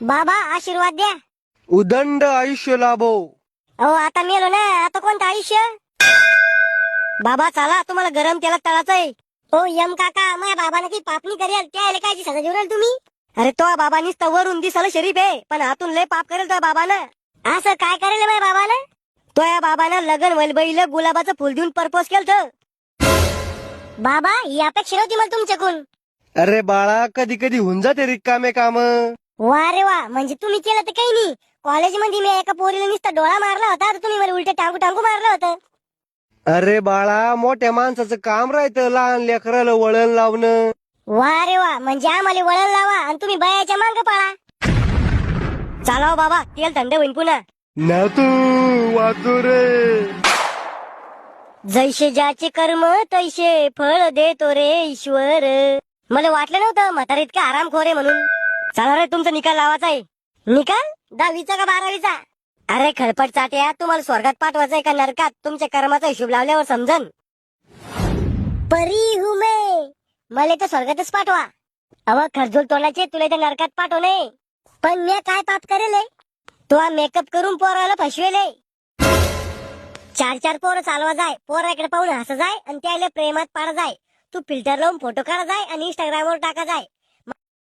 बाबा आशीर्वाद द्या. उदंड आयुष्य लाभो. अहो आता मेलो ना, आता कोणतं आयुष्य. बाबा चला, तुम्हाला गरम तेलात तळाचंय. हो यम काका, माझ्या बाबाने काही पाप नाही करेल, त्याला कायची सजा देऊ राहिले तुम्ही. अरे तो बाबानीच तर वरून दिसायला शरीफ आहे, पण आतून लय पाप करेल तो बाबानं. असं काय करेल माझ्या बाबानं? तो या बाबानं लगन वलबईला गुलाबाचं फुल देऊन प्रपोज केलं. बाबा ही अपेक्षा नव्हती मला तुमच्याकडून. अरे बाळा, कधी कधी होऊन जाते रिकामे काम. वा रे वा, म्हणजे तुम्ही केलं तर काही नाही. कॉलेजमध्ये मी एका पोरीला नुसता डोळा मारला होता, तर तुम्ही मला उलट टांगू टांगू मारलं होतं. अरे बाळा, मोठ्या माणसाचं काम राहतं लहान लेकराला वळण लावणं. वा रे वा, म्हणजे आम्हाला वळण लावा आणि तुम्ही बयाच्या मांग पळा. चालाव बाबा, तेल थंड होईन पुन्हा. ना तू वाचू रे. जैसे ज्याचे कर्म तैसे फळ देतो रे ईश्वर. मला वाटलं नव्हतं म्हातारा इतका आरामखोर आहे म्हणून. चला रे, तुमचा निकाल लावायचा आहे. निकाल 10वीचा का 12वीचा? अरे खळपट चाट्या, तुम्हाला स्वर्गात पाठवायचंय का नरकात? तुमच्या कर्माचा हिशोब लावल्यावर समजन. परी हूं मैं, मला तर स्वर्गातच पाठवा. अव खरजूल तोंडाचे, तुला तर नरकात पाठव नये. पण मी काय पाप करेल? तू मेकअप करून पोराला फसवेले. 4-4 पोरं चालवा जाय, पोराकडे पाहून हसा जाय आणि त्याला प्रेमात पाडा जाय. तू फिल्टर लावून फोटो काढा जाय आणि इंस्टाग्रामवर टाका जाय.